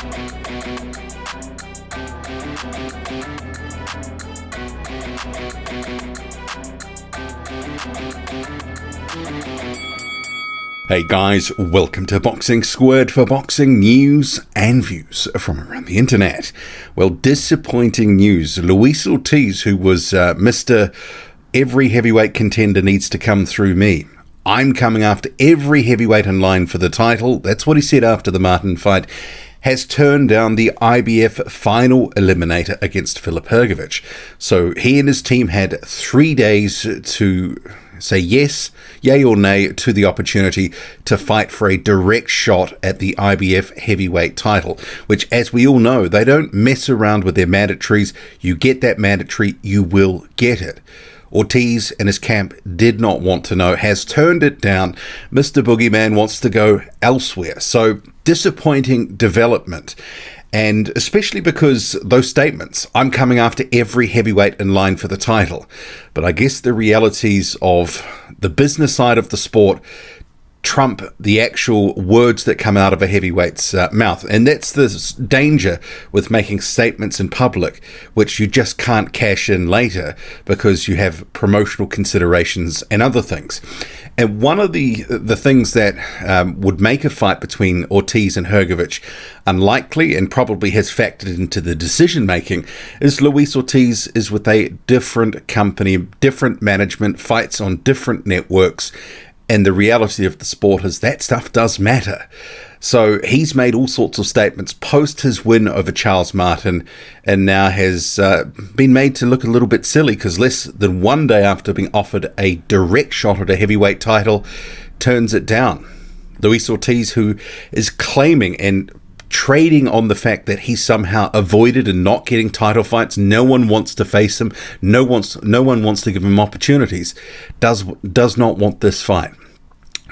Hey guys, welcome to Boxing Squared for boxing news and views from around the internet. Well, disappointing news. Luis Ortiz, who was Mr. Every heavyweight contender needs to come through me. I'm coming after every heavyweight in line for the title. That's what he said after the Martin fight. Has turned down the IBF Final Eliminator against Filip Hrgovic. So he and his team had 3 days to say yes, yay or nay to the opportunity to fight for a direct shot at the IBF heavyweight title, which, as we all know, they don't mess around with their mandatories. You get that mandatory, you will get it. Ortiz and his camp did not want to know, has turned it down. Mr. Boogeyman wants to go elsewhere. So disappointing development. And especially because those statements, I'm coming after every heavyweight in line for the title. But I guess the realities of the business side of the sport trump the actual words that come out of a heavyweight's mouth. And that's the danger with making statements in public, which you just can't cash in later because you have promotional considerations and other things. And one of the things that would make a fight between Ortiz and Hrgovic unlikely and probably has factored into the decision making is Luis Ortiz is with a different company, different management, fights on different networks. And the reality of the sport is that stuff does matter. So he's made all sorts of statements post his win over Charles Martin and now has been made to look a little bit silly because less than 1 day after being offered a direct shot at a heavyweight title, turns it down. Luis Ortiz, who is claiming and trading on the fact that he somehow avoided and not getting title fights. No one wants to face him. No one wants to give him opportunities. Does not want this fight.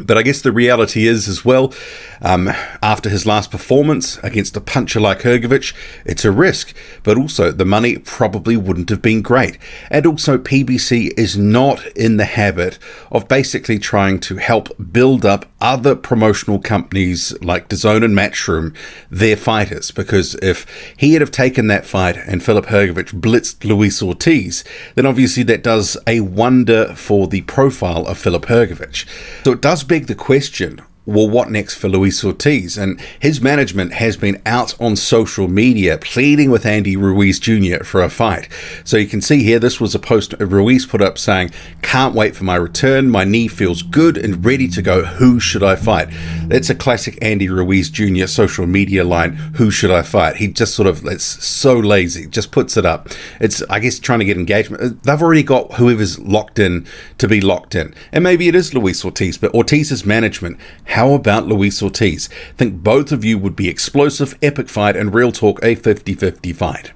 But I guess the reality is as well, after his last performance against a puncher like Hrgovic, it's a risk. But also the money probably wouldn't have been great. And also PBC is not in the habit of basically trying to help build up other promotional companies like DAZN and Matchroom, their fighters. Because if he had have taken that fight and Filip Hrgovic blitzed Luis Ortiz, then obviously that does a wonder for the profile of Filip Hrgovic. So it does beg the question, well, what next for Luis Ortiz? And his management has been out on social media pleading with Andy Ruiz Jr. for a fight. So you can see here, this was a post Ruiz put up saying, can't wait for my return. My knee feels good and ready to go. Who should I fight? That's a classic Andy Ruiz Jr. social media line. Who should I fight? He just sort of, it's so lazy, just puts it up. It's, I guess, trying to get engagement. They've already got whoever's locked in to be locked in. And maybe it is Luis Ortiz, but Ortiz's management, how about Luis Ortiz? Think both of you would be explosive, epic fight, and real talk a 50-50 fight.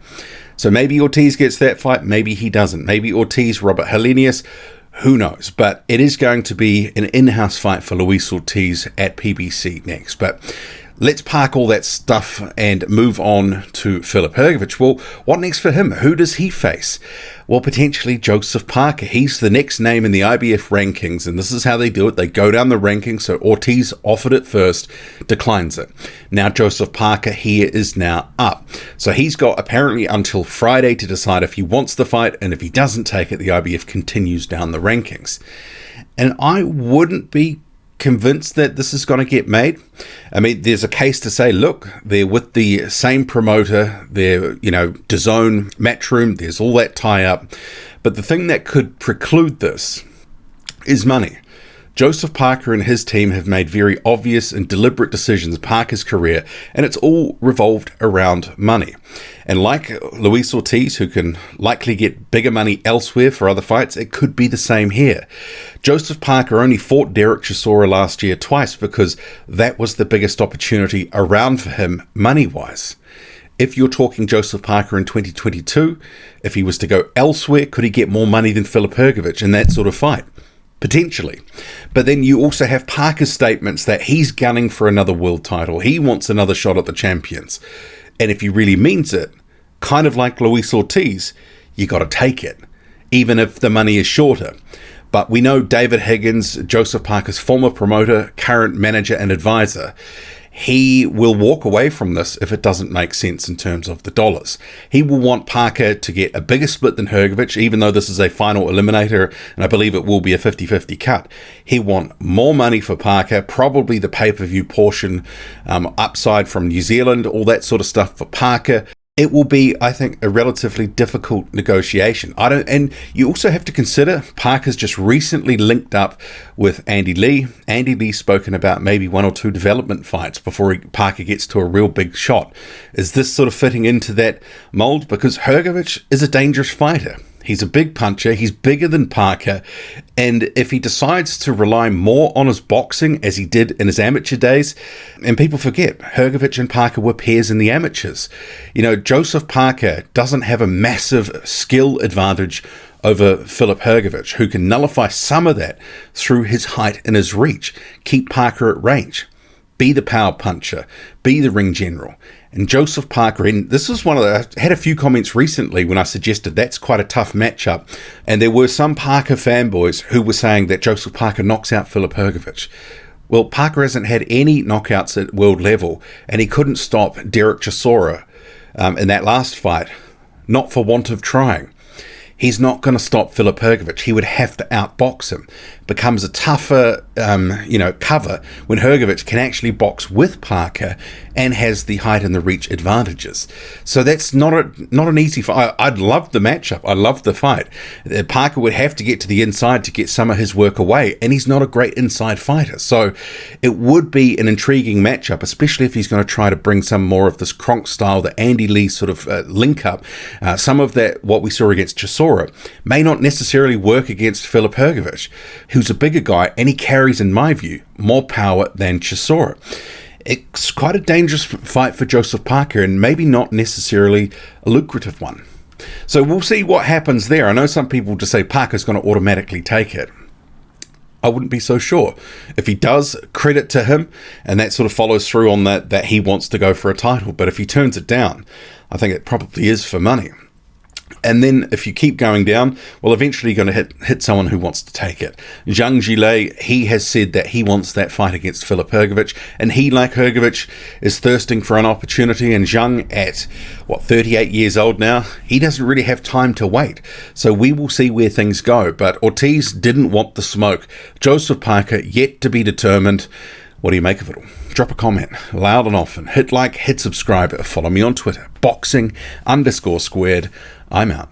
So maybe Ortiz gets that fight, maybe he doesn't. Maybe Ortiz, Robert Helenius, who knows? But it is going to be an in-house fight for Luis Ortiz at PBC next. But let's park all that stuff and move on to Filip Hrgovic. Well, what next for him? Who does he face? Well, potentially Joseph Parker. He's the next name in the IBF rankings, and this is how they do it. They go down the rankings, so Ortiz offered it first, declines it. Now Joseph Parker here is now up. So he's got apparently until Friday to decide if he wants the fight, and if he doesn't take it, the IBF continues down the rankings. And I wouldn't be convinced that this is going to get made. I mean, there's a case to say, look, they're with the same promoter, they're, DAZN, Matchroom, there's all that tie-up. But the thing that could preclude this is money. Joseph Parker and his team have made very obvious and deliberate decisions in Parker's career, and it's all revolved around money. And like Luis Ortiz, who can likely get bigger money elsewhere for other fights, it could be the same here. Joseph Parker only fought Derek Chisora last year twice because that was the biggest opportunity around for him money-wise. If you're talking Joseph Parker in 2022, if he was to go elsewhere, could he get more money than Filip Hrgovic in that sort of fight? Potentially. But then you also have Parker's statements that he's gunning for another world title. He wants another shot at the champions. And if he really means it, kind of like Luis Ortiz, you got to take it, even if the money is shorter. But we know David Higgins, Joseph Parker's former promoter, current manager and advisor, he will walk away from this if it doesn't make sense in terms of the dollars. He will want Parker to get a bigger split than Hrgovic, even though this is a final eliminator, and I believe it will be a 50-50 cut. He want more money for Parker, probably the pay-per-view portion, upside from New Zealand, all that sort of stuff for Parker. It will be, I think, a relatively difficult negotiation. And you also have to consider Parker's just recently linked up with Andy Lee. Andy Lee's spoken about maybe 1 or 2 development fights before Parker gets to a real big shot. Is this sort of fitting into that mold? Because Hrgovic is a dangerous fighter. He's a big puncher. He's bigger than Parker. And if he decides to rely more on his boxing, as he did in his amateur days, and people forget, Hrgovic and Parker were pairs in the amateurs. Joseph Parker doesn't have a massive skill advantage over Filip Hrgovic, who can nullify some of that through his height and his reach, keep Parker at range, be the power puncher, be the ring general. And Joseph Parker, and this is I had a few comments recently when I suggested that's quite a tough matchup. And there were some Parker fanboys who were saying that Joseph Parker knocks out Filip Hrgovic. Well, Parker hasn't had any knockouts at world level, and he couldn't stop Derek Chisora in that last fight, not for want of trying. He's not going to stop Filip Hrgovic. He would have to outbox him. Becomes a tougher, cover when Hrgovic can actually box with Parker and has the height and the reach advantages. So that's not an easy fight. I'd love the matchup. I love the fight. Parker would have to get to the inside to get some of his work away, and he's not a great inside fighter. So it would be an intriguing matchup, especially if he's going to try to bring some more of this Kronk style, the Andy Lee sort of link up. Some of that, what we saw against Chisora, may not necessarily work against Filip Hrgovic, who's a bigger guy, and he carries, in my view, more power than Chisora. It's quite a dangerous fight for Joseph Parker, and maybe not necessarily a lucrative one. So we'll see what happens there. I know some people just say Parker's going to automatically take it. I wouldn't be so sure. If he does, credit to him, and that sort of follows through on that he wants to go for a title. But if he turns it down, I think it probably is for money. And then if you keep going down, well, eventually you're going to hit someone who wants to take it. Zhang Jilei, he has said that he wants that fight against Filip Hrgovic, and he, like Hrgovic, is thirsting for an opportunity. And Zhang, at 38 years old now, he doesn't really have time to wait. So we will see where things go. But Ortiz didn't want the smoke. Joseph Parker, yet to be determined. What do you make of it all? Drop a comment, loud and often. Hit like, hit subscribe, follow me on Twitter, boxing_squared. I'm out.